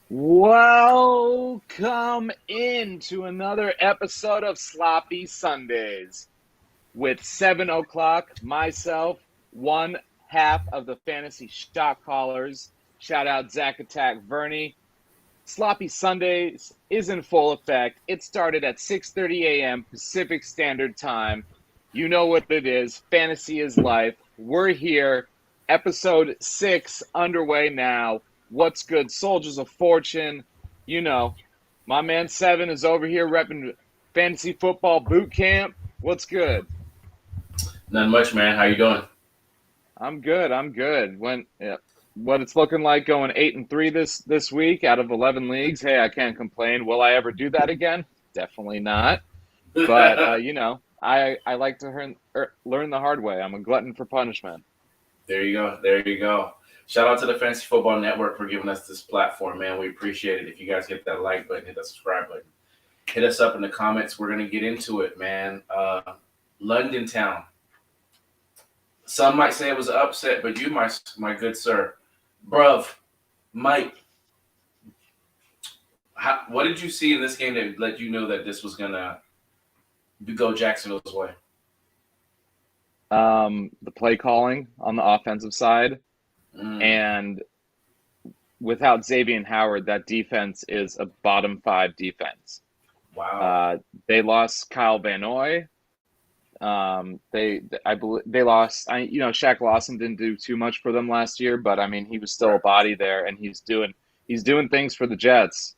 Welcome into another episode of Sloppy Sundays with 7 o'clock, myself, one half of the Fantasy Shotcallers. Shout out Zach Attack Verney. Sloppy Sundays is in full effect. It started at 6:30 a.m. Pacific Standard Time. You know what it is. Fantasy is life. We're here. Episode 6 underway now. What's good, Soldiers of Fortune? You know, my man 7 is over here repping Fantasy Football Boot Camp. What's good? Not much, man. How you doing? I'm good. I'm good. What it's looking like going 8-3 this week out of 11 leagues. Hey, I can't complain. Will I ever do that again? Definitely not. But I like to learn the hard way. I'm a glutton for punishment. There you go. There you go. Shout out to the Fantasy Football Network for giving us this platform, man. We appreciate it. If you guys hit that like button, hit that subscribe button, hit us up in the comments. We're gonna get into it, man. London town. Some might say it was an upset, but you, my good sir, bruv, Mike, what did you see in this game that let you know that this was gonna go Jacksonville's way? The play calling on the offensive side, and without Xavier Howard, that defense is a bottom 5 defense. Wow. They lost Kyle Van Noy. I believe they lost. Shaq Lawson didn't do too much for them last year, but I mean, he was still a body there, and he's doing things for the Jets,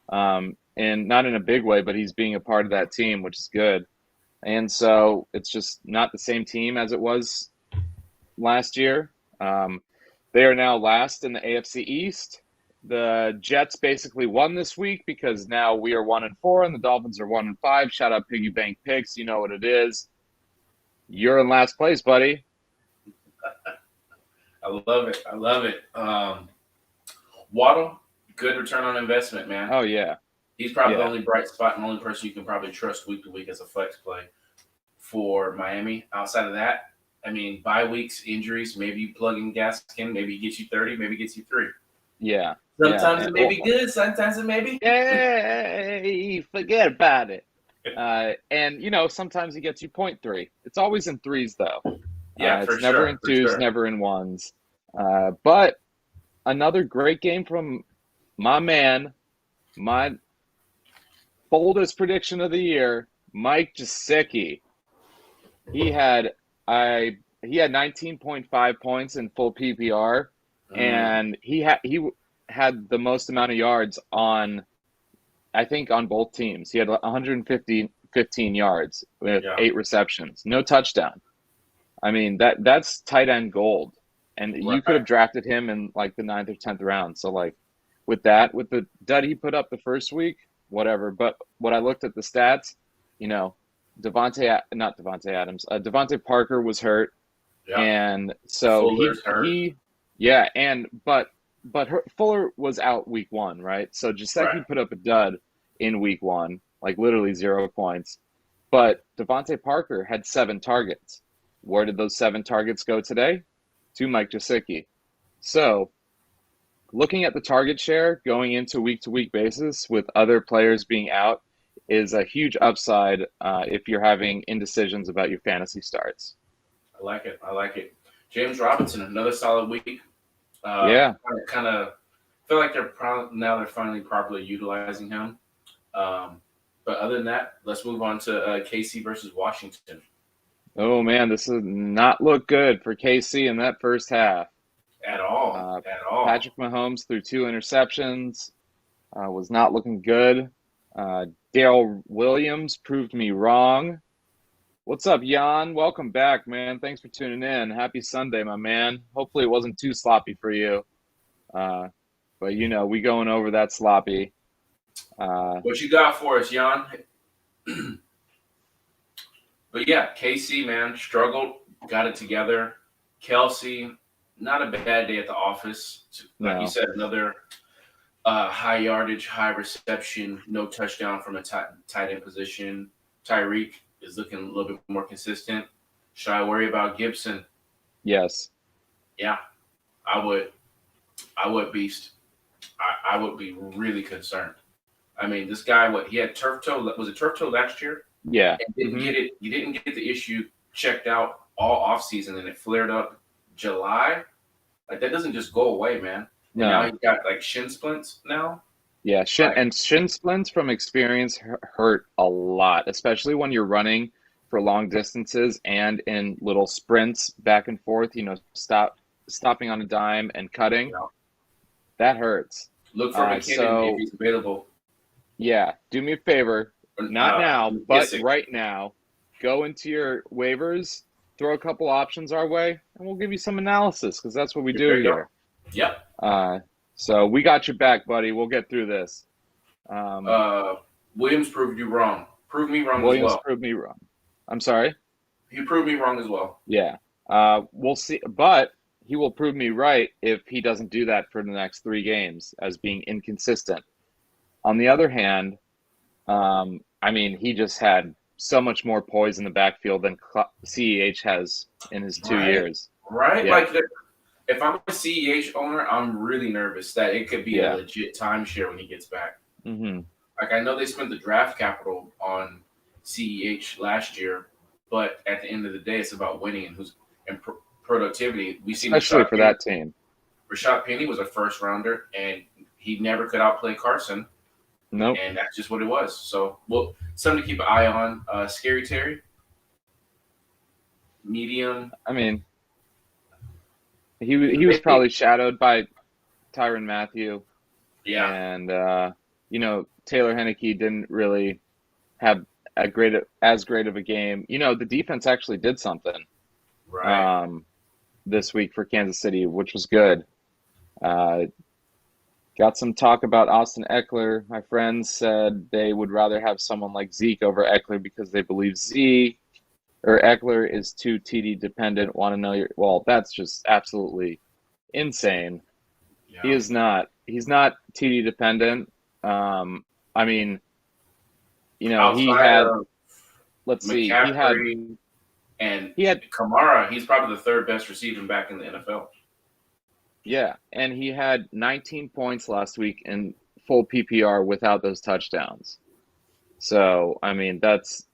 and not in a big way, but he's being a part of that team, which is good. And so it's just not the same team as it was last year. They are now last in the AFC East. The Jets basically won this week because now we are 1-4 and the Dolphins are 1-5. Shout out Piggy Bank Picks. You know what it is. You're in last place, buddy. I love it. I love it. Waddle, good return on investment, man. Oh, yeah. He's probably the only bright spot and only person you can probably trust week to week as a flex play for Miami. Outside of that, I mean, bye weeks, injuries, maybe you plug in Gaskin, maybe he gets you 30, maybe he gets you 3. Yeah. Sometimes it may be good, sometimes it may be. Hey, forget about it. And sometimes he gets you 0.3. It's always in 3s, though. Yeah, it's never in 2s, never in 1s. But another great game from my man, my boldest prediction of the year, Mike Joseki. He had 19.5 points in full PPR, and he had the most amount of yards on both teams. He had 115 yards with 8 receptions, no touchdown. I mean, that's tight end gold, and you could have drafted him in like the 9th or 10th round. So like with the dud he put up the first week, whatever. But when I looked at the stats, Devontae Parker was hurt, and so Fuller was out week 1, right? So Joseki put up a dud in week 1, like literally 0 points. But Devontae Parker had 7 targets. Where did those 7 targets go today? To Mike Joseki. So looking at the target share going into week-to-week basis with other players being out is a huge upside if you're having indecisions about your fantasy starts. I like it. James Robinson, another solid week. Kind of feel like they're finally properly utilizing him. But other than that, let's move on to KC versus Washington. Oh, man, this does not look good for KC in that first half. At all. Patrick Mahomes threw 2 interceptions, was not looking good. Darrell Williams proved me wrong. What's up, Jan? Welcome back, man. Thanks for tuning in. Happy Sunday, my man. Hopefully it wasn't too sloppy for you. But, we going over that sloppy. What you got for us, Jan? But, yeah, KC, man, struggled, got it together. Kelsey, not a bad day at the office. Like you said, another high yardage, high reception, no touchdown from a tight end position. Tyreek is looking a little bit more consistent. Should I worry about Gibson? Yes. Yeah, I would. Beast. I would be really concerned. I mean, this guy, he had turf toe. Was it turf toe last year? Yeah. And didn't get it. He didn't get the issue checked out all offseason, and it flared up July. Like, that doesn't just go away, man. And now he's got like shin splints now. Yeah, shin splints from experience hurt a lot, especially when you're running for long distances and in little sprints back and forth, stopping on a dime and cutting. Yeah. That hurts. Look for McKinnon if he's available. Yeah, do me a favor. Not now, but right now, go into your waivers, throw a couple options our way, and we'll give you some analysis because that's what we do here. Yep. So we got your back, buddy. We'll get through this. Williams proved you wrong. Proved me wrong as well. Williams proved me wrong. I'm sorry? He proved me wrong as well. Yeah. We'll see. But he will prove me right if he doesn't do that for the next 3 games as being inconsistent. On the other hand, he just had so much more poise in the backfield than CEH has in his 2 years. Right? Yeah. Like, if I'm a CEH owner, I'm really nervous that it could be a legit timeshare when he gets back. Mm-hmm. Like, I know they spent the draft capital on CEH last year, but at the end of the day, it's about winning and productivity. We see especially for that team. Rashad Penny was a first rounder, and he never could outplay Carson. Nope. And that's just what it was. So, something to keep an eye on. Scary Terry, medium. I mean, he was probably shadowed by Tyrann Mathieu. Yeah. And Taylor Heineke didn't really have as great of a game. The defense actually did something. Right. This week for Kansas City, which was good. Got some talk about Austin Eckler. My friends said they would rather have someone like Zeke over Eckler because they believe Eckler is too TD dependent. Want to know well, that's just absolutely insane. Yeah. He is not. He's not TD dependent. He had. Let's see. He had Kamara. He's probably the 3rd best receiving back in the NFL. Yeah, and he had 19 points last week in full PPR without those touchdowns. So, that's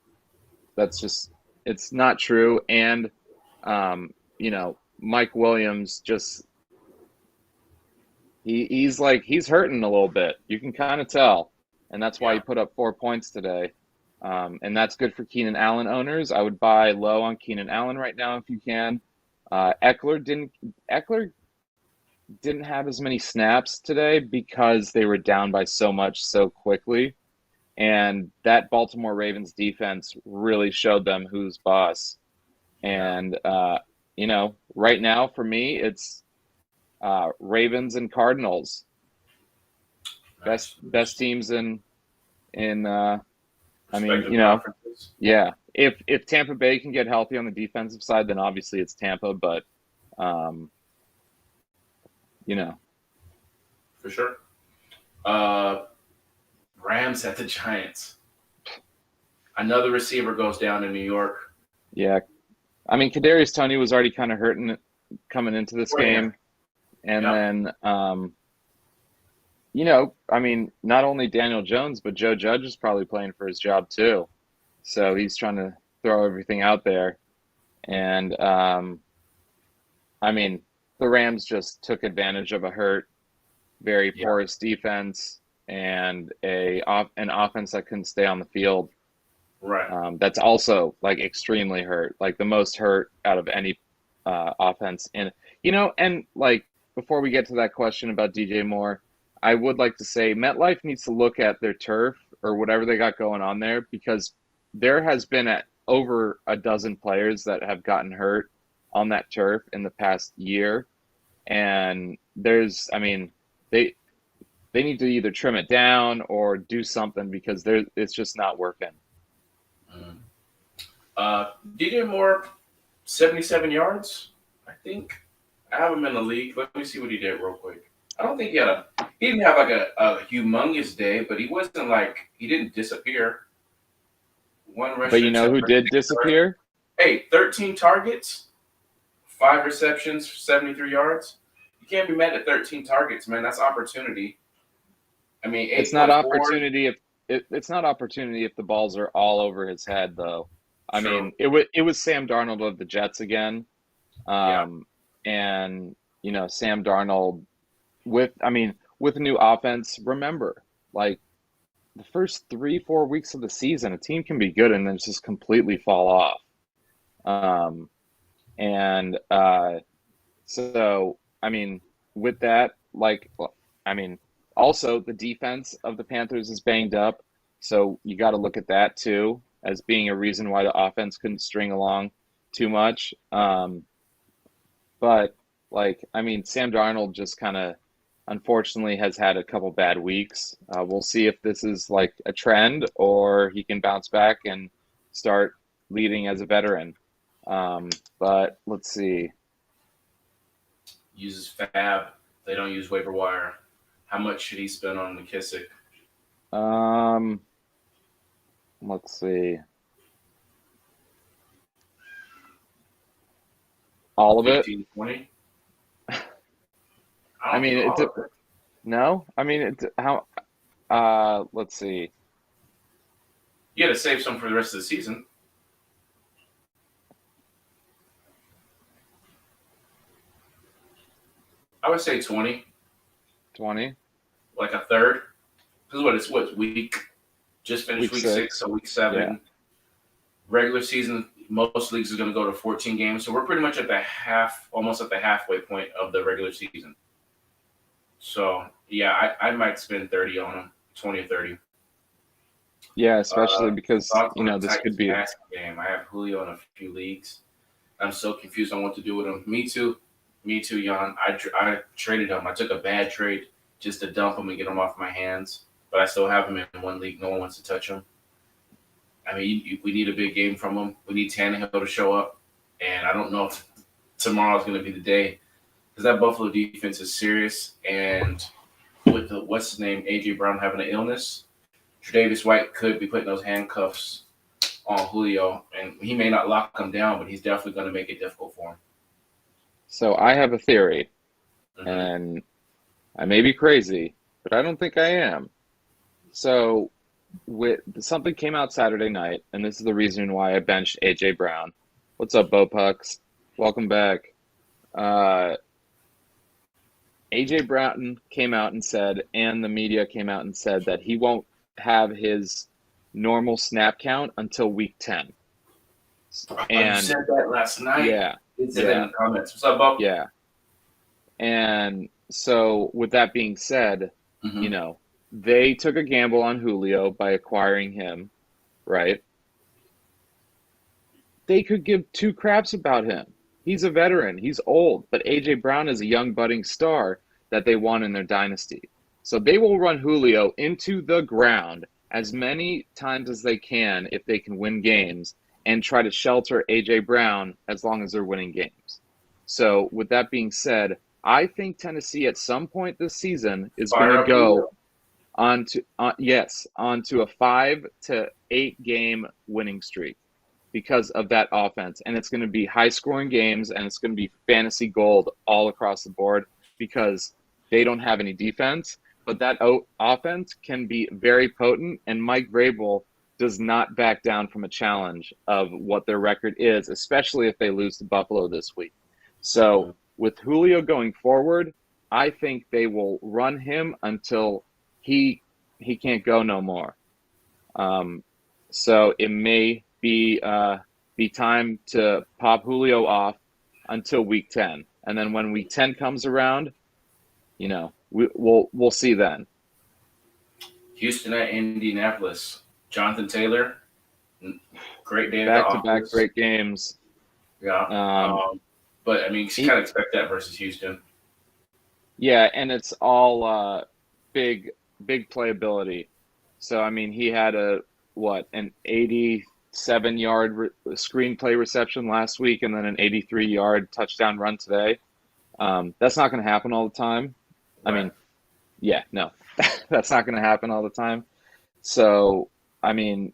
just – it's not true. And, Mike Williams just – he's hurting a little bit. You can kind of tell. And that's why he put up 4 points today. And that's good for Keenan Allen owners. I would buy low on Keenan Allen right now if you can. Eckler didn't have as many snaps today because they were down by so much so quickly. And that Baltimore Ravens defense really showed them who's boss. And, right now for me, it's Ravens and Cardinals. Best teams in yeah. If Tampa Bay can get healthy on the defensive side, then obviously it's Tampa, but For sure. Rams at the Giants. Another receiver goes down in New York. Yeah. Kadarius Toney was already kind of hurting coming into this game. And then, not only Daniel Jones, but Joe Judge is probably playing for his job too. So he's trying to throw everything out there. And, the Rams just took advantage of a hurt, very porous defense, and an offense that couldn't stay on the field. Right. That's also extremely hurt, the most hurt out of any offense. And before we get to that question about DJ Moore, I would like to say MetLife needs to look at their turf or whatever they got going on there, because there has been over a dozen players that have gotten hurt on that turf in the past year. And they need to either trim it down or do something because it's just not working. DJ Moore, 77 yards, I think. I have him in the league. Let me see what he did real quick. I don't think he didn't have a humongous day, but he wasn't he didn't disappear. One rush. But you know who did disappear? Hey, 13 targets, 5 receptions, 73 yards. You can't be mad at 13 targets, man. That's opportunity. I mean, It's not 8.4. opportunity if it's not opportunity if the balls are all over his head, though. I True. mean, it was Sam Darnold of the Jets again, Yeah. um, and Sam Darnold with a new offense. Remember, like the first 3-4 weeks of the season, a team can be good and then just completely fall off. Um, and so, I mean, with that, I mean, also the defense of the Panthers is banged up. So you got to look at that too as being a reason why the offense couldn't string along too much. But, I mean, Sam Darnold just kind of unfortunately has had a couple bad weeks. We'll see if this is like a trend or he can bounce back and start leading as a veteran. But let's see. Uses Fab. They don't use waiver wire. How much should he spend on McKissick? Let's see. All of it? 15, 20? I mean, no. I mean, how? Let's see. You got to save some for the rest of the season. I would say 20. 20. Like a third. Because week? Just finished week 6, so week 7. Yeah. Regular season, most leagues are going to go to 14 games. So we're pretty much almost at the halfway point of the regular season. So, yeah, I might spend 30 on them, 20 or 30. Yeah, especially because, this could be. Game. I have Julio in a few leagues. I'm so confused on what to do with him. Me too, Jan. I traded him. I took a bad trade just to dump him and get him off my hands. But I still have him in one league. No one wants to touch him. I mean, we need a big game from him. We need Tannehill to show up. And I don't know if tomorrow's going to be the day. Because that Buffalo defense is serious. And with what's his name, A.J. Brown having an illness, Tre'Davious White could be putting those handcuffs on Julio. And he may not lock him down, but he's definitely going to make it difficult for him. So I have a theory. And I may be crazy, but I don't think I am. So something came out Saturday night, and this is the reason why I benched A.J. Brown. What's up, Bo Pucks? Welcome back. A.J. Brown came out and said, and the media came out and said that he won't have his normal snap count until week 10. And you said that last night. Yeah. You said that in the comments. What's up, Bo? Yeah. And so with that being said, they took a gamble on Julio by acquiring him, right? They could give two craps about him. He's a veteran. He's old. But A.J. Brown is a young budding star that they want in their dynasty. So they will run Julio into the ground as many times as they can if they can win games and try to shelter A.J. Brown as long as they're winning games. So with that being said, I think Tennessee at some point this season is going to go onto a 5 to 8 game winning streak because of that offense. And it's going to be high scoring games and it's going to be fantasy gold all across the board because they don't have any defense. But that offense can be very potent, and Mike Vrabel does not back down from a challenge of what their record is, especially if they lose to Buffalo this week. So with Julio going forward, I think they will run him until he can't go no more. So it may be time to pop Julio off until week 10, and then when week 10 comes around, we'll see then. Houston at Indianapolis. Jonathan Taylor, great day back to back great games. Yeah. But I mean, you kind of expect that versus Houston. Yeah, and it's all big playability. So I mean, he had an 87-yard screenplay reception last week, and then an 83-yard touchdown run today. That's not going to happen all the time. Right. I mean, yeah, no, that's not going to happen all the time. So I mean,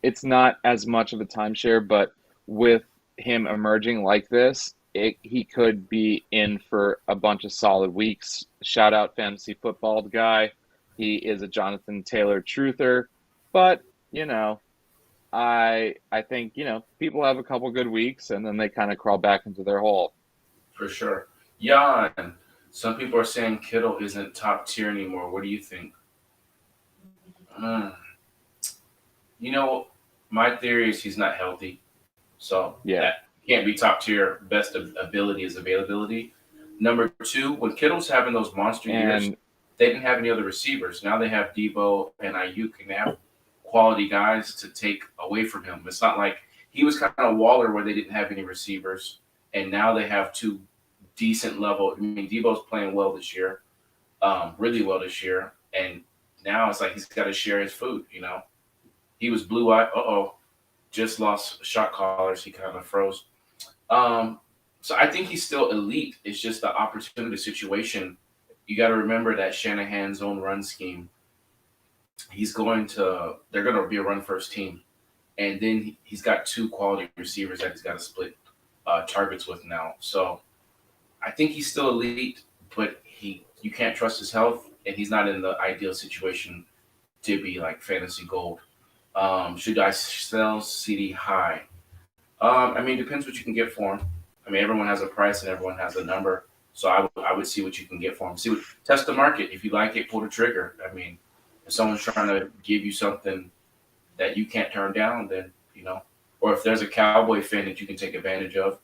it's not as much of a timeshare, but with him emerging like this, he could be in for a bunch of solid weeks. Shout out fantasy football guy. He is a Jonathan Taylor truther, but I think people have a couple good weeks and then they kind of crawl back into their hole. For sure. Jan, some people are saying Kittle isn't top tier anymore. What do you think? Mm. My theory is he's not healthy. So Yeah. that can't be top tier. Best of ability is availability. Number two, when Kittle's having those monster years, they didn't have any other receivers. Now they have Debo and Ayuk, and they have quality guys to take away from him. It's not like he was kind of Waller where they didn't have any receivers, and now they have two decent level. I mean, Debo's playing well this year, really well this year, and now it's like he's got to share his food. He was blue-eyed. Just lost shot callers. He kind of froze. So I think he's still elite. It's just the opportunity situation. You got to remember that Shanahan's own run scheme. They're going to be a run-first team. And then he's got two quality receivers that he's got to split targets with now. So I think he's still elite, but you can't trust his health, and he's not in the ideal situation to be like fantasy gold. Should I sell CD high? Depends what you can get for him. Everyone has a price and everyone has a number. So I would see what you can get for him. Test the market. If you like it, pull the trigger. If someone's trying to give you something that you can't turn down, then, or if there's a Cowboy fan that you can take advantage of,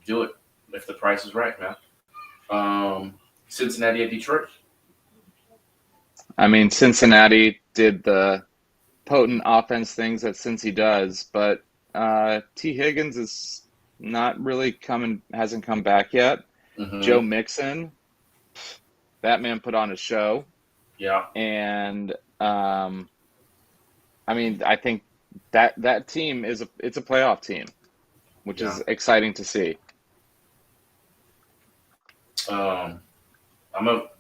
do it if the price is right, man. Cincinnati at Detroit. Cincinnati did the potent offense things that Cincy does, but T. Higgins is not really hasn't come back yet. Mm-hmm. Joe Mixon, that man put on a show. Yeah. And I think that team it's a playoff team, which is exciting to see.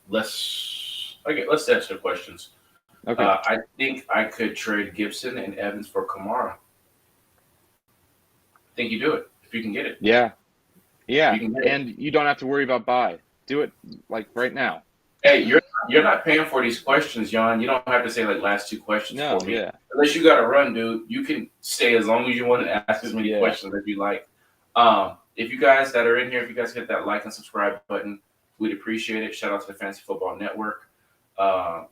Let's answer the questions. Okay. I think I could trade Gibson and Evans for Kamara. I think you do it if you can get it. Yeah. And you don't have to worry about buy. Do it like right now. Hey, you're not paying for these questions, Jan. You don't have to say like last two questions for me. Yeah. Unless you got to run, dude. You can stay as long as you want and ask as many questions as you like. If you guys that are in here, if you guys hit that like and subscribe button, we'd appreciate it. Shout out to the Fantasy Football Network.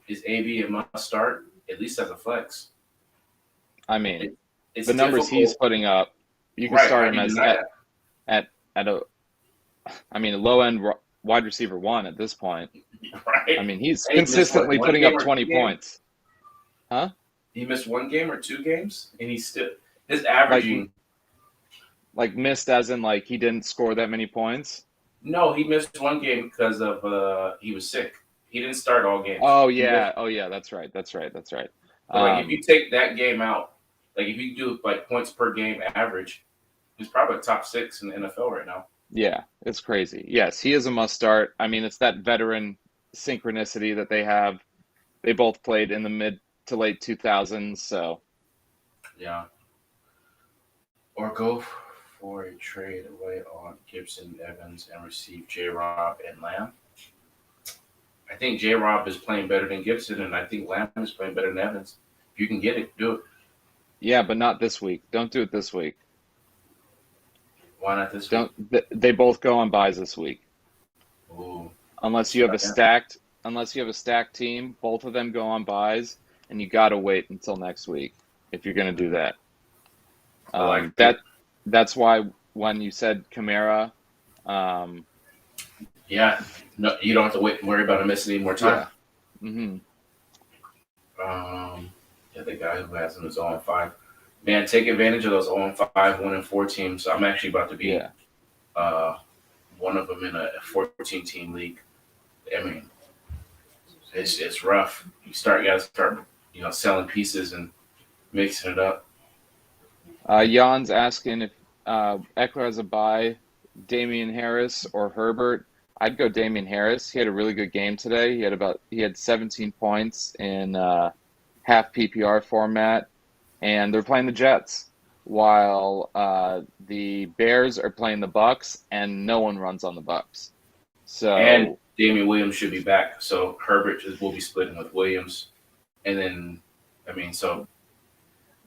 Is AB a must start? At least as a flex. It's the numbers difficult. He's putting up, you can start him as at a low end wide receiver one at this point. Right. He's consistently putting up 20 points. Huh? He missed one game or two games, and he's still his averaging. Like missed as in like he didn't score that many points. No, he missed one game because of he was sick. He didn't start all games. Oh yeah, that's right. But if you take that game out, like if you do like points per game average, he's probably top 6 in the NFL right now. Yeah, it's crazy. Yes, he is a must start. It's that veteran synchronicity that they have. They both played in the mid to late 2000s, so. Yeah. Or go for a trade away on Gibson, Evans, and receive J-Rob and Lamb. I think J-Rob is playing better than Gibson, and I think Lamb is playing better than Evans. If you can get it, do it. Yeah, but not this week. Don't do it this week. Why not this week? They both go on buys this week. Ooh. Unless you have a stacked team, both of them go on buys, and you got to wait until next week if you're going to do that. That's why when you said Kamara, yeah, no, you don't have to worry about him missing any more time. Yeah. Mm-hmm. The guy who has him is 0-5. Man, take advantage of those 0-5, 1-4 teams. I'm actually about to be one of them in a 14-team league. It's rough. You got to start, selling pieces and mixing it up. Jan's asking if Eckler has a bye, Damian Harris or Herbert. I'd go Damian Harris. He had a really good game today. He had 17 points in half PPR format, and they're playing the Jets while the Bears are playing the Bucks, and no one runs on the Bucks. So and Damian Williams should be back. So Herbert will be splitting with Williams. And then, so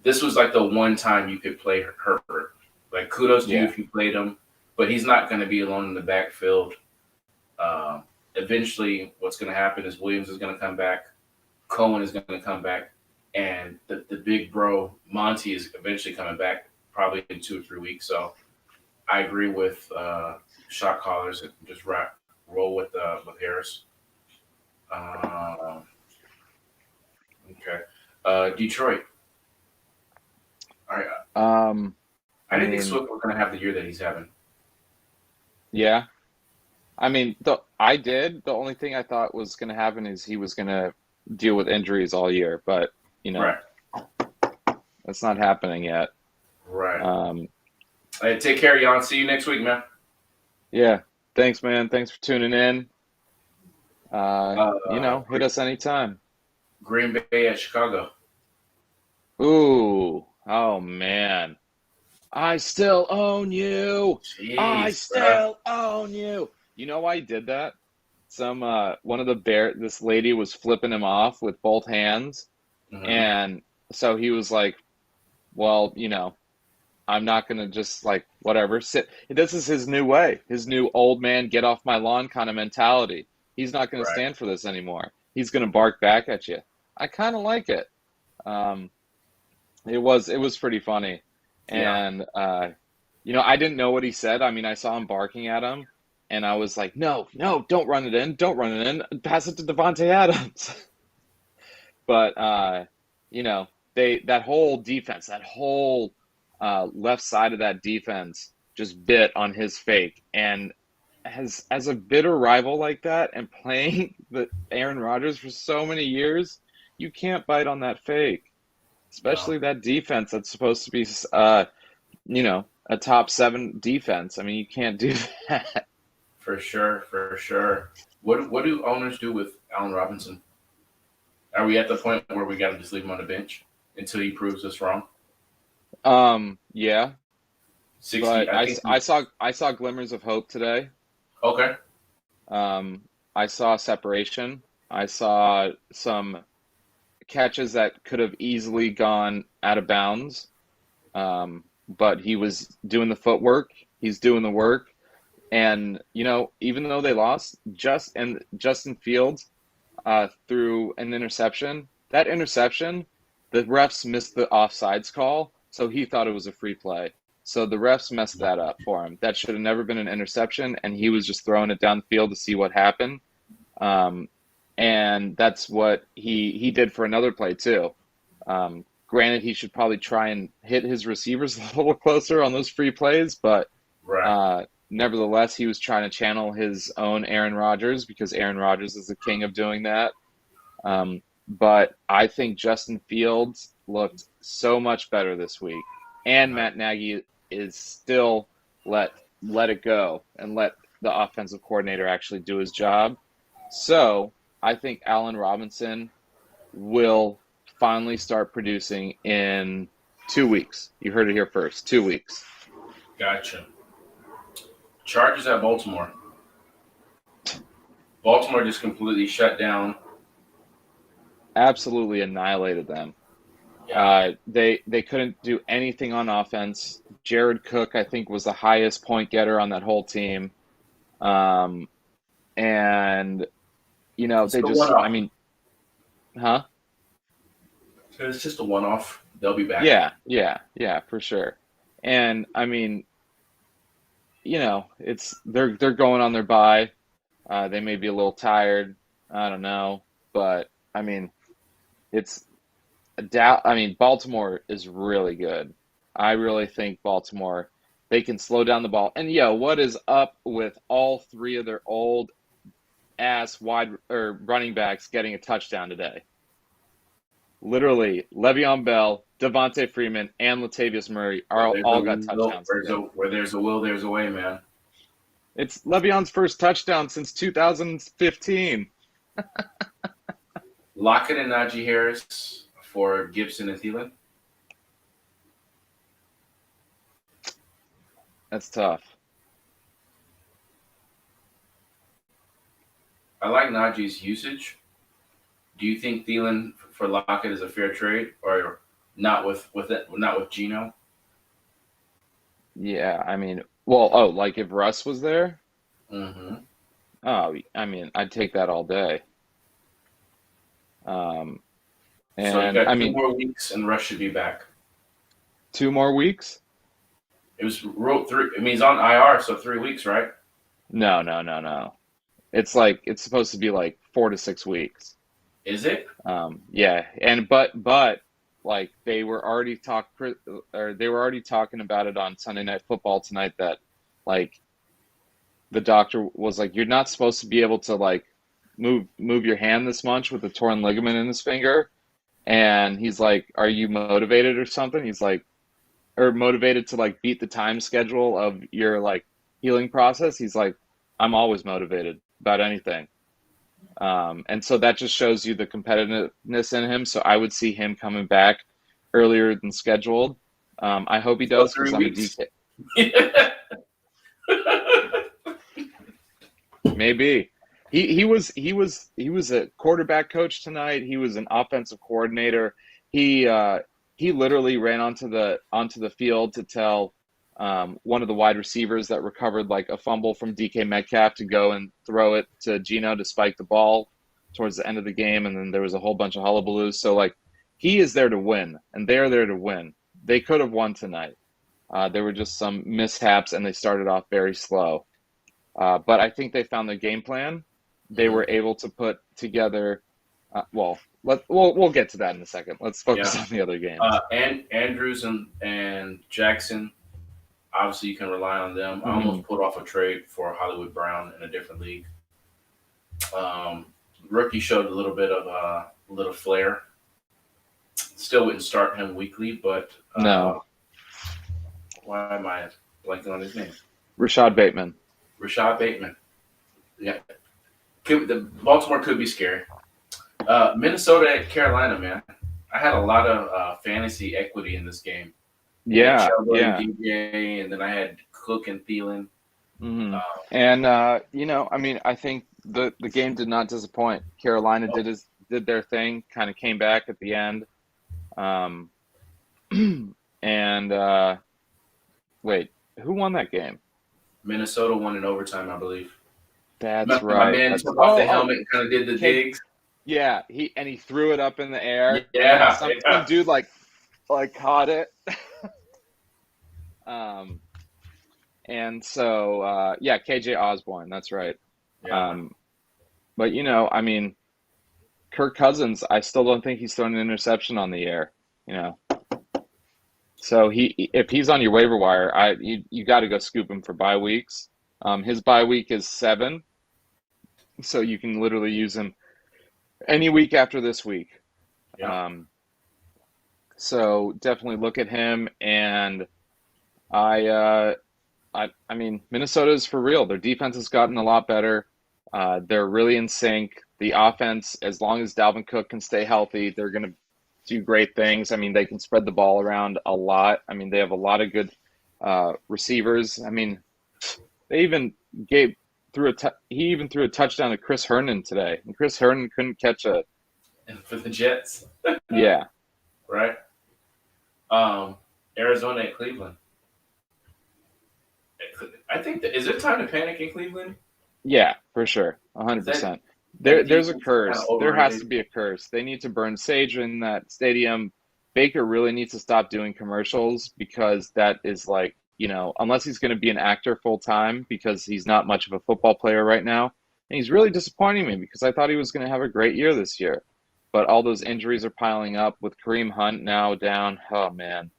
this was like the one time you could play Herbert. Like, kudos to you if you played him, but he's not going to be alone in the backfield. Eventually, what's going to happen is Williams is going to come back, Cohen is going to come back, and the big bro Monty is eventually coming back, probably in 2 or 3 weeks. So I agree with shot callers and just roll with Harris. Okay, Detroit. All right. I didn't think Swift was going to have the year that he's having. Yeah. I mean, I did. The only thing I thought was going to happen is he was going to deal with injuries all year, but that's not happening yet. Right. Hey, take care, y'all. See you next week, man. Yeah. Thanks, man. Thanks for tuning in. Hit us anytime. Green Bay at Chicago. Ooh. Oh, man. I still own you. Jeez, I still own you. You know why he did that? One of this lady was flipping him off with both hands. Mm-hmm. And so he was like, well, I'm not going to just whatever, sit. This is his new way, his new old man, get off my lawn kind of mentality. He's not going to stand for this anymore. He's going to bark back at you. I kind of like it. It was pretty funny. And, I didn't know what he said. I mean, I saw him barking at him and I was like, no, don't run it in. Don't run it in. Pass it to Devontae Adams. But, that whole defense, that whole left side of that defense just bit on his fake. And as a bitter rival like that and playing the Aaron Rodgers for so many years, you can't bite on that fake. Especially that defense that's supposed to be, a top 7 defense. I mean, you can't do that. For sure. What do owners do with Allen Robinson? Are we at the point where we got to just leave him on the bench until he proves us wrong? Yeah. 60. But I saw glimmers of hope today. Okay. I saw separation. I saw some catches that could have easily gone out of bounds. But he was doing the footwork. He's doing the work. And, even though they lost, Justin Fields threw an interception. That interception, the refs missed the offsides call, so he thought it was a free play. So the refs messed that up for him. That should have never been an interception, and he was just throwing it down the field to see what happened. And that's what he did for another play too. Granted, he should probably try and hit his receivers a little closer on those free plays, but nevertheless, he was trying to channel his own Aaron Rodgers because Aaron Rodgers is the king of doing that. But I think Justin Fields looked so much better this week, and Matt Nagy is still let it go and let the offensive coordinator actually do his job. So I think Allen Robinson will finally start producing in 2 weeks. You heard it here first. 2 weeks. Gotcha. Chargers at Baltimore. Baltimore just completely shut down. Absolutely annihilated them. Yeah. They couldn't do anything on offense. Jared Cook, I think, was the highest point getter on that whole team. And, they just, I mean, huh? It's just a one-off. They'll be back. Yeah, for sure. And, I mean, they're going on their bye. They may be a little tired. I don't know. But, I mean, Baltimore is really good. I really think Baltimore, they can slow down the ball. And, what is up with all 3 of their old ass running backs getting a touchdown today? Literally, Le'Veon Bell, Devontae Freeman, and Latavius Murray all got touchdowns. Where there's a will, there's a way, man. It's Le'Veon's first touchdown since 2015. Lockett and Najee Harris for Gibson and Thielen. That's tough. I like Najee's usage. Do you think Thielen for Lockett is a fair trade, or not not with Geno? Yeah, I mean, well, oh, like if Russ was there, Mm-hmm. oh, I mean, I'd take that all day. Um, So you and I got two mean, more weeks, and Russ should be back. 2 more weeks? It was wrote three. I mean, he's on IR, so 3 weeks, right? No, no, no, no. It's like it's supposed to be like 4 to 6 weeks. Is it? Yeah, and but like they were already talking about it on Sunday Night Football tonight that like the doctor was like, you're not supposed to be able to like move your hand this much with a torn ligament in his finger. And he's like, are you motivated or something? He's like, or motivated to like beat the time schedule of your like healing process. He's like, I'm always motivated about anything. And so that just shows you the competitiveness in him. So I would see him coming back earlier than scheduled. I hope he So does three because I'm a weeks. DK. Maybe he was a quarterback coach tonight. He was an offensive coordinator. He literally ran onto the field to tell one of the wide receivers that recovered like a fumble from DK Metcalf to go and throw it to Geno to spike the ball towards the end of the game, and then there was a whole bunch of hullabaloo. So like he is there to win, and they're there to win. They could have won tonight. There were just some mishaps, and they started off very slow. But I think they found their game plan. They Mhm. were able to put together. We'll get to that in a second. Let's focus Yeah. on the other games. And Andrews and Jackson. Obviously, you can rely on them. I almost put off a trade for Hollywood Brown in a different league. Rookie showed a little bit of a little flair. Still wouldn't start him weekly, but No, why am I blanking on his name? Rashad Bateman. Rashad Bateman. Yeah, the Baltimore could be scary. Minnesota at Carolina, man. I had a lot of fantasy equity in this game. Yeah, Chuba and yeah. DJ, and then I had Cook and Thielen. hmm And I mean, I think the game did not disappoint. Carolina Oh, did their thing, kind of came back at the end. Um, and wait, who won that game? Minnesota won in overtime, I believe. That's My right. man That's took off the oh helmet and kind of did the K digs. yeah, he threw it up in the air, and then Yeah, some yeah, dude like caught it. Um, and so yeah, KJ Osborne, that's right. yeah. Um, but I mean, Kirk Cousins, I still don't think he's thrown an interception on the air. You know, so if he's on your waiver wire, you got to go scoop him for bye weeks. His bye week is 7, so you can literally use him any week after this week. Yeah. Um, so definitely look at him, and I, uh, I mean, Minnesota's for real. Their defense has gotten a lot better. They're really in sync. The offense, as long as Dalvin Cook can stay healthy, they're going to do great things. I mean, they can spread the ball around a lot. I mean, they have a lot of good receivers. I mean, they even gave he even threw a touchdown to Chris Herndon today, and Chris Herndon couldn't catch a And for the Jets, yeah. right? Arizona at Cleveland. I think is it time to panic in Cleveland? Yeah, for sure. Is that 100%. that There's a defense is kind of curse. There has to overrated? be a curse. They need to burn sage in that stadium. Baker really needs to stop doing commercials because that is like, unless he's going to be an actor full time because he's not much of a football player right now. And he's really disappointing me because I thought he was going to have a great year this year. But all those injuries are piling up with Kareem Hunt now down. Oh man,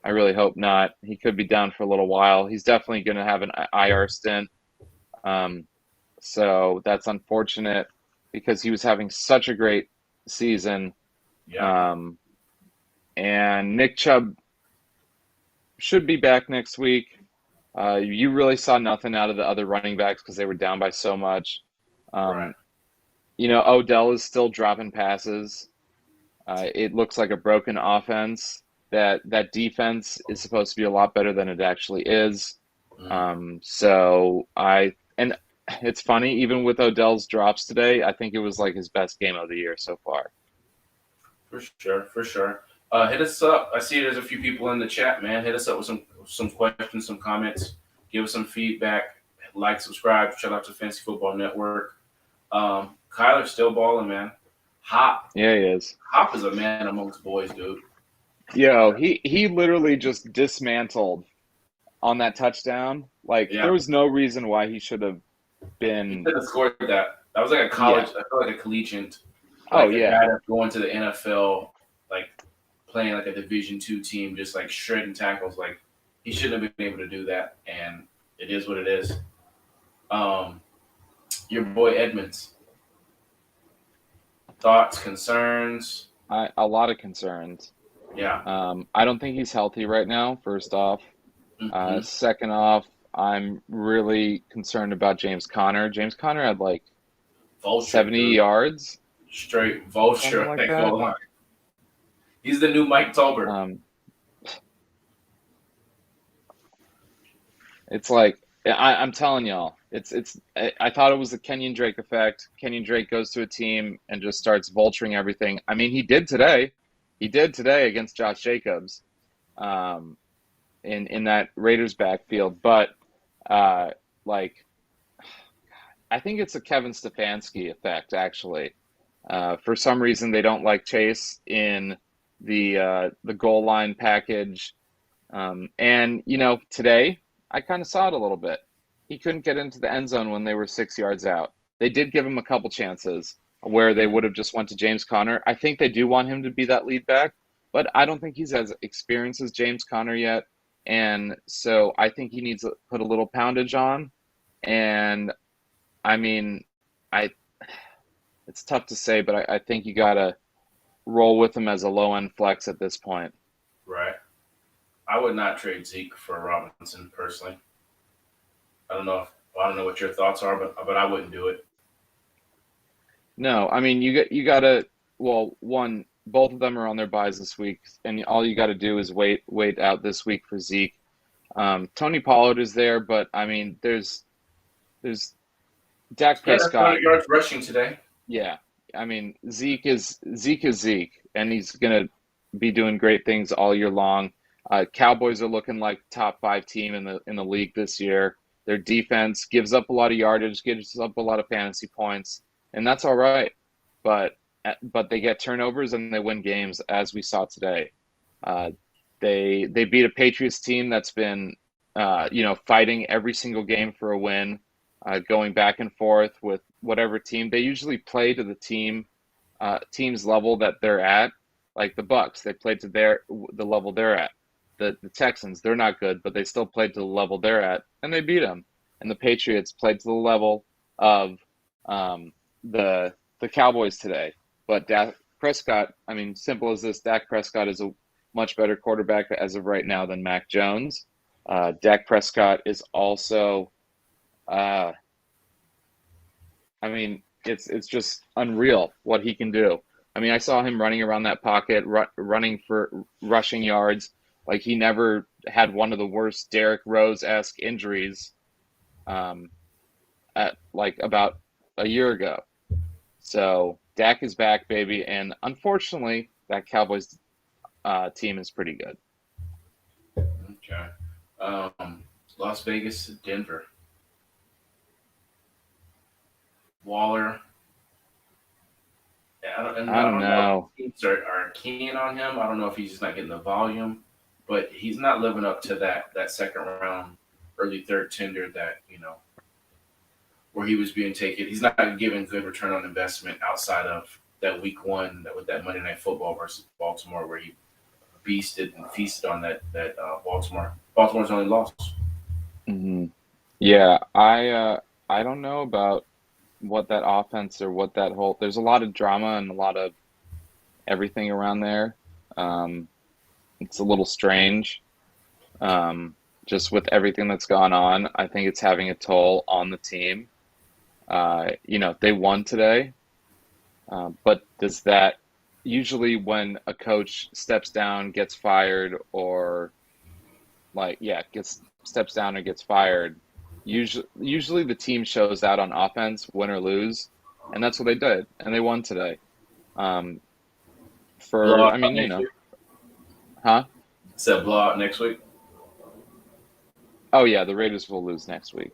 I really hope not. He could be down for a little while. He's definitely going to have an IR stint. Um, so that's unfortunate because he was having such a great season. Yeah, Um, and Nick Chubb should be back next week. You really saw nothing out of the other running backs because they were down by so much. right. Um, Odell is still dropping passes. It looks like a broken offense. That defense is supposed to be a lot better than it actually is. Mm. So and it's funny, even with Odell's drops today, I think it was like his best game of the year so far. For sure, for sure. Hit us up. I see there's a few people in the chat, man. Hit us up with some questions, some comments. Give us some feedback. Like, subscribe. Shout out to Fantasy Football Network. Kyler's still balling, man. Hop. Yeah, he is. Hop is a man amongst boys, dude. Yo, he literally just dismantled on that touchdown. Like Yeah. there was no reason why he should have He been. could have scored that. That was like a college. I feel like a collegiate. Oh Like a yeah, guy that's going to the NFL, like playing like a Division II team, just like shredding tackles. Like he shouldn't have been able to do that, and it is what it is. Your boy Edmonds. Thoughts, concerns? a lot of concerns. Yeah. I don't think he's healthy right now. First off, Mhm. second off, I'm really concerned about James Conner. James Conner had like Vulture, 70 dude. Straight Straight vulture. something like Like, that. hold on. He's the new Mike Tolbert. It's like I'm telling y'all, I thought it was the Kenyon Drake effect. Kenyon Drake goes to a team and just starts vulturing everything. I mean, he did today. He did today against Josh Jacobs, in that Raiders backfield. But like, I think it's a Kevin Stefanski effect actually. For some reason, they don't like Chase in the goal line package. And today I kind of saw it a little bit. He couldn't get into the end zone when they were 6 yards out. They did give him a couple chances where they would have just went to James Conner. I think they do want him to be that lead back, but I don't think he's as experienced as James Conner yet. And so I think he needs to put a little poundage on. And I mean, I it's tough to say, but I think you gotta roll with him as a low end flex at this point. Right. I would not trade Zeke for Robinson personally. I don't know what your thoughts are, but I wouldn't do it. No, I mean you gotta. Well, one, both of them are on their buys this week, and all you got to do is wait out this week for Zeke. Tony Pollard is there, but I mean there's Dak Yeah, that's Prescott. 100 yards rushing today. Yeah, I mean Zeke is Zeke, and he's gonna be doing great things all year long. Cowboys are looking like top 5 team in the league this year. Their defense gives up a lot of yardage, gives up a lot of fantasy points, and that's all right. But they get turnovers and they win games, as we saw today. They beat a Patriots team that's been fighting every single game for a win, going back and forth with whatever team. They usually play to the team's level that they're at. Like the Bucks, they played to the level they're at. The Texans, they're not good, but they still played to the level they're at, and they beat them. And the Patriots played to the level of the Cowboys today. But Dak Prescott, I mean, simple as this, Dak Prescott is a much better quarterback as of right now than Mac Jones. Dak Prescott is also, I mean, it's just unreal what he can do. I mean, I saw him running around that pocket, running for rushing yards. Like he never had one of the worst Derrick Rose-esque injuries at like about a year ago. So Dak is back, baby, and unfortunately, that Cowboys team is pretty good. Okay. Las Vegas, Denver. Waller. I don't know if teams are keen on him. I don't know if he's just not getting the volume, but he's not living up to that second round, early third tender that, where he was being taken. He's not giving good return on investment outside of that week one with that Monday Night Football versus Baltimore, where he feasted on that Baltimore. Baltimore's only loss. Mm-hmm. Yeah, I don't know about what that offense or what that whole. There's a lot of drama and a lot of everything around there. It's a little strange, just with everything that's gone on. I think it's having a toll on the team. They won today, but does that usually when a coach steps down, gets fired, or steps down or gets fired, Usually the team shows out on offense, win or lose, and that's what they did, and they won today. Um, Blowout next week. Huh? Said blowout next week. Oh yeah, the Raiders will lose next week.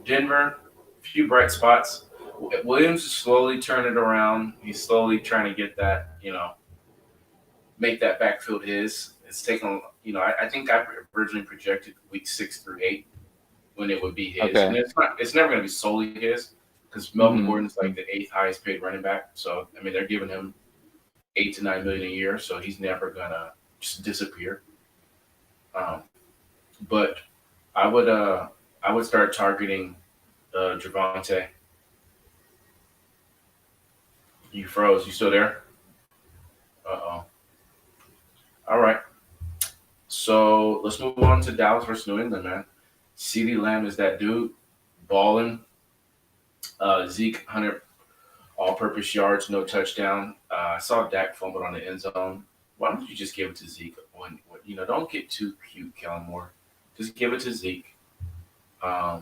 Denver, a few bright spots. Williams is slowly turning it around. He's slowly trying to get that, make that backfield his. It's taken, I think I originally projected week 6 through 8 when it would be his. Okay. And it's never going to be solely his because Melvin Mhm. Gordon's like the 8th highest paid running back. So, I mean, they're giving him $8 to $9 million a year, so he's never going to just disappear. But I would start targeting Javonte. You froze. You still there? Uh-oh. All right. So let's move on to Dallas versus New England, man. CeeDee Lamb is that dude, balling. Zeke, 100 all-purpose yards, no touchdown. I saw Dak fumbled on the end zone. Why don't you just give it to Zeke? Don't get too cute, Kellen Moore. Just give it to Zeke. My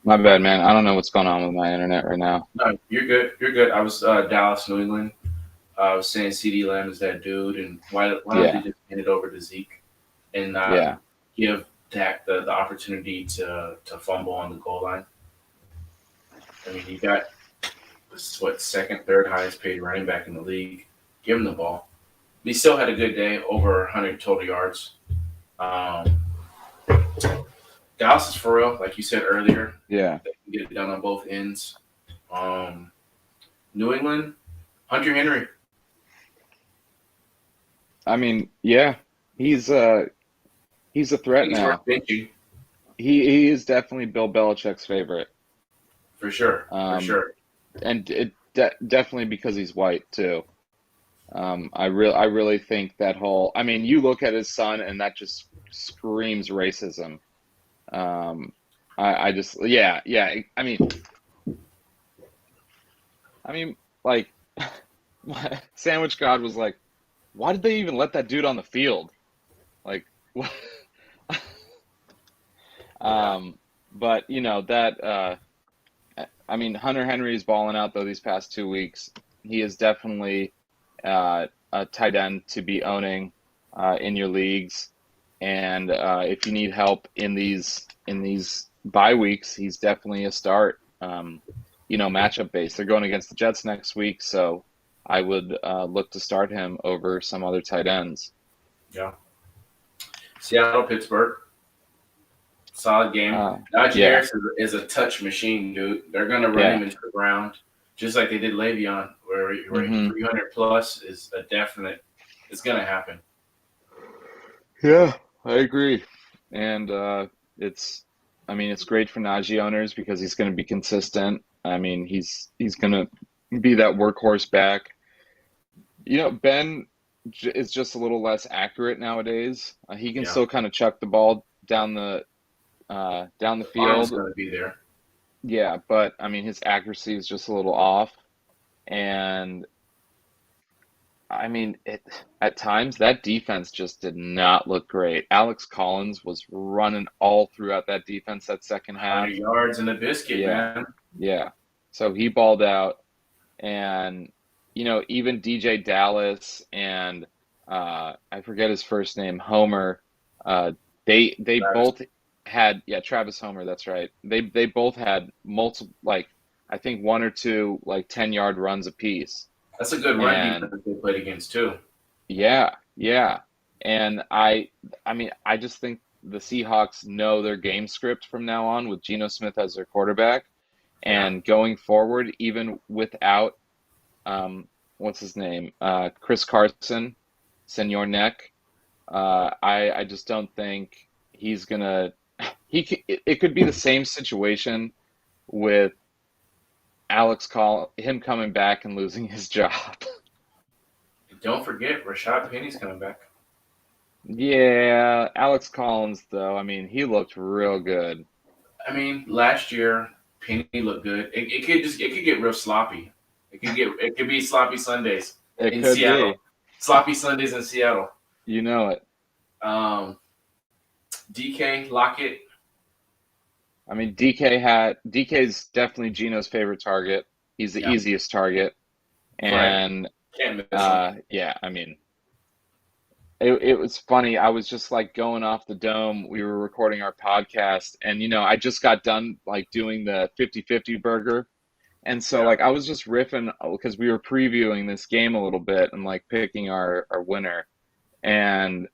bad, man. I don't know what's going on with my internet right now. No, you're good. You're good. I was Dallas, New England. I was saying CeeDee Lamb is that dude, and why don't you just hand it over to Zeke and give Dak the opportunity to fumble on the goal line? I mean, you got second, third highest paid running back in the league. Give him the ball. He still had a good day, over 100 total yards. Dallas is for real, like you said earlier. Yeah. They can get it done on both ends. New England, Hunter Henry. I mean, yeah, he's a threat now. He is definitely Bill Belichick's favorite. For sure. And it definitely because he's white too. I really think that whole. I mean, you look at his son, and that just screams racism. I just I mean, like, Sandwich God was like, why did they even let that dude on the field? Like, what? But I mean, Hunter Henry's balling out though these past 2 weeks. He is definitely a tight end to be owning in your leagues, and if you need help in these bye weeks, he's definitely a start. Matchup based. They're going against the Jets next week, so I would look to start him over some other tight ends. Yeah. Seattle, Pittsburgh. Solid game. Najee Harris is a touch machine, dude. They're going to run him into the ground, just like they did Le'Veon, where 300 plus is a definite. It's going to happen. Yeah, I agree. And it's great for Najee owners because he's going to be consistent. I mean, he's going to be that workhorse back. Ben is just a little less accurate nowadays. He can still kind of chuck the ball down the field. Arm's going to be there. Yeah, but I mean, his accuracy is just a little off, and I mean, at times that defense just did not look great. Alex Collins was running all throughout that defense that second half. 100 yards and a biscuit, man. Yeah. So he balled out, and even DJ Dallas and I forget his first name, Homer. They both had Travis Homer. That's right. They both had multiple, I think 1 or 2 10-yard runs apiece. That's a good run defense they played against too. Yeah. And I just think the Seahawks know their game script from now on with Geno Smith as their quarterback, and going forward, even without what's his name, Chris Carson, Senor Neck. I just don't think he's gonna. It could be the same situation with him coming back and losing his job. Don't forget, Rashad Penny's coming back. Yeah, Alex Collins though. I mean, he looked real good. I mean, last year Penny looked good. It could get real sloppy. It could be sloppy Sundays in Seattle. Sloppy Sundays in Seattle. You know it. DK, Lockett. I mean, DK's definitely Gino's favorite target. He's the Yeah. easiest target. Right. And Can't miss him. yeah, I mean, it was funny. I was just like going off the dome. We were recording our podcast, and I just got done like doing the 50-50 burger. And so Yeah. like I was just riffing because we were previewing this game a little bit and like picking our winner. And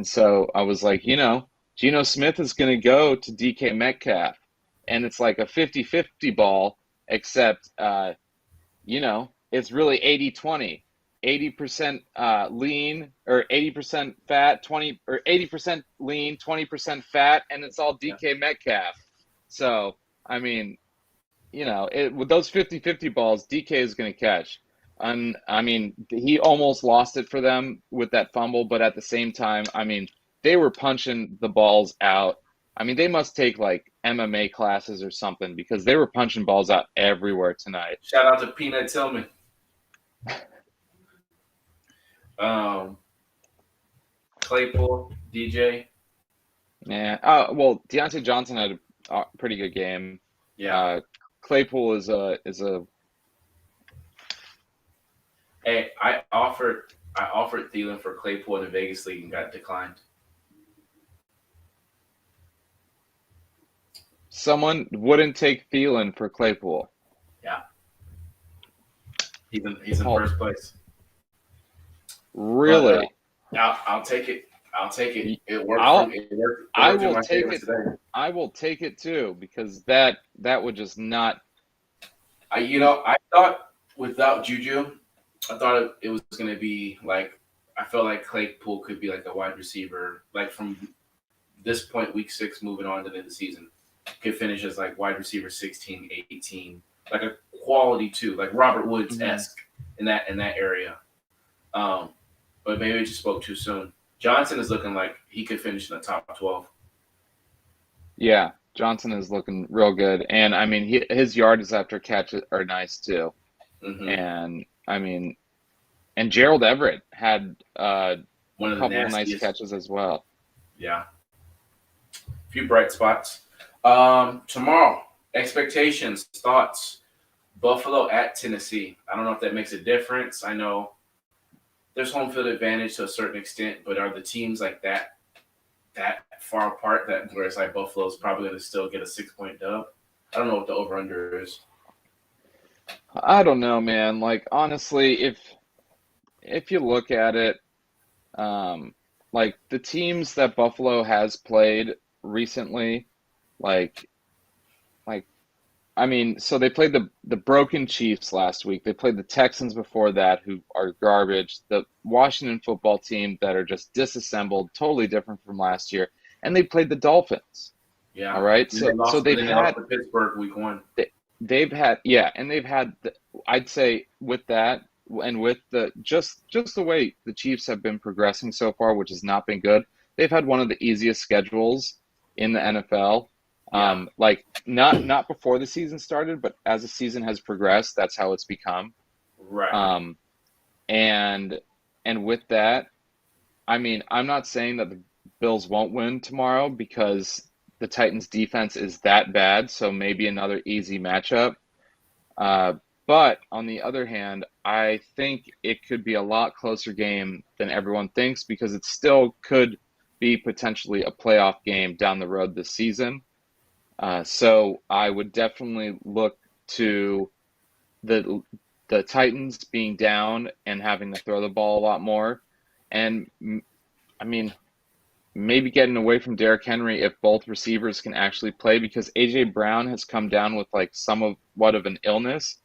so I was like, Geno Smith is going to go to DK Metcalf. And it's like a 50-50 ball, except it's really 80-20. 80% lean or 80% fat, 20 or 80% lean, 20% fat, and it's all DK Metcalf. So, I mean, with those 50-50 balls, DK is going to catch. And I mean, he almost lost it for them with that fumble, but at the same time, I mean, they were punching the balls out. I mean, they must take like MMA classes or something because they were punching balls out everywhere tonight. Shout out to Peanut Tillman. Claypool, DJ. Yeah. Well, Deontay Johnson had a pretty good game. Yeah. Claypool is a. Hey, I offered Thielen for Claypool in the Vegas League and got declined. Someone wouldn't take Thielen for Claypool. Yeah. He's in first place. Really? But, I'll take it. I'll take it. It worked. I will take it. Today. I will take it too because that would just not. I thought without Juju, I thought it was going to be like I felt like Claypool could be like a wide receiver, like from this point, week 6, moving on to the end of the season, could finish as like wide receiver 16, 18, like a quality 2, like Robert Woods-esque in that area. But maybe I just spoke too soon. Johnson is looking like he could finish in the top 12. Yeah, Johnson is looking real good, and I mean his yards after catch are nice too. Mm-hmm. And I mean, and Gerald Everett had one of the couple of nice catches as well. Yeah, a few bright spots. Tomorrow, expectations, thoughts. Buffalo at Tennessee. I don't know if that makes a difference. I know there's home field advantage to a certain extent, but are the teams like that far apart that where it's like Buffalo's probably going to still get a 6-point dub? I don't know what the over-under is. I don't know, man. Like honestly, if you look at it, like the teams that Buffalo has played recently, like I mean, so they played the broken Chiefs last week. They played the Texans before that, who are garbage. The Washington football team that are just disassembled, totally different from last year. And they played the Dolphins. Yeah. All right. So they've had Pittsburgh week 1. They've had and they've had. I'd say with that and with the just the way the Chiefs have been progressing so far, which has not been good. They've had one of the easiest schedules in the NFL. Yeah. Like not before the season started, but as the season has progressed, that's how it's become. Right. And with that, I mean, I'm not saying that the Bills won't win tomorrow because the Titans defense is that bad. So maybe another easy matchup. But on the other hand, I think it could be a lot closer game than everyone thinks because it still could be potentially a playoff game down the road this season. So I would definitely look to the Titans being down and having to throw the ball a lot more. And I mean, maybe getting away from Derrick Henry if both receivers can actually play because A.J. Brown has come down with like somewhat of an illness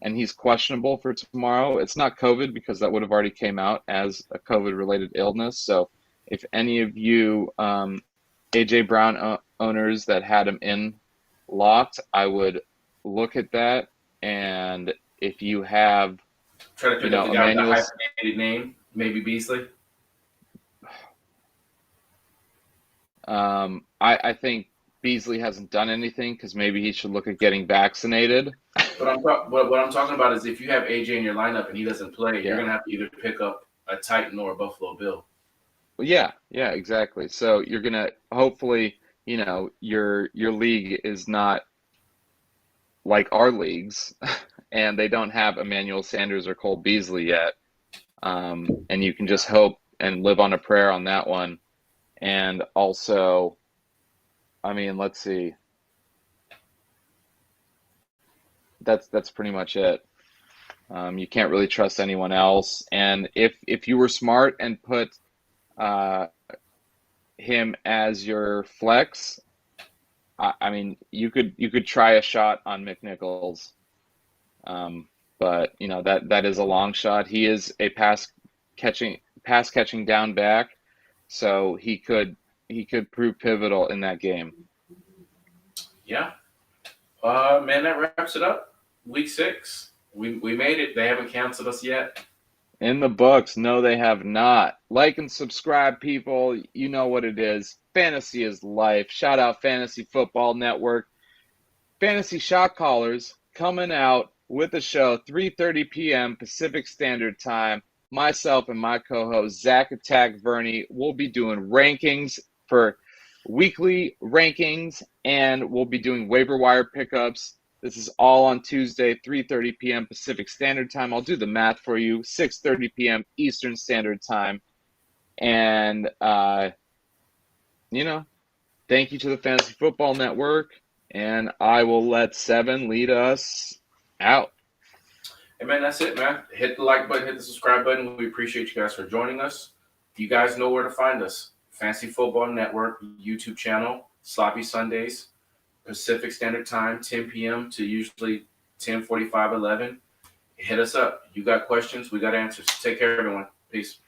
and he's questionable for tomorrow. It's not COVID because that would have already came out as a COVID-related illness. So if any of you A.J. Brown owners that had him in locked, I would look at that. And if you have, try to pick up the guy with the hyphenated name, maybe Beasley. I think Beasley hasn't done anything because maybe he should look at getting vaccinated. But what I'm talking about is if you have AJ in your lineup and he doesn't play, you're gonna have to either pick up a Titan or a Buffalo Bill. Yeah, yeah, exactly. So you're gonna hopefully, your league is not like our leagues, and they don't have Emmanuel Sanders or Cole Beasley yet. And you can just hope and live on a prayer on that one. And also, I mean, let's see. That's pretty much it. You can't really trust anyone else. And if you were smart and put uh, him as your flex, I mean, you could try a shot on McNichols. But that is a long shot. He is a pass catching down back, so he could prove pivotal in that game. Yeah. Man, that wraps it up. Week 6. We made it. They haven't canceled us yet. In the books, no, they have not. Like and subscribe, people. You know what it is. Fantasy is life. Shout out Fantasy Football Network. Fantasy Shotcallers coming out with a show 3:30 p.m. Pacific Standard Time. Myself and my co-host Zach Attack Verney will be doing rankings for weekly rankings, and we'll be doing waiver wire pickups. This is all on Tuesday, 3:30 p.m. Pacific Standard Time. I'll do the math for you. 6:30 p.m. Eastern Standard Time. And thank you to the Fantasy Football Network. And I will let Seven lead us out. Hey, man, that's it, man. Hit the like button, hit the subscribe button. We appreciate you guys for joining us. You guys know where to find us. Fantasy Football Network YouTube channel, Sloppy Sundays, Pacific Standard Time, 10 p.m. to usually 10:45, 11. Hit us up. You got questions, we got answers. Take care, everyone. Peace.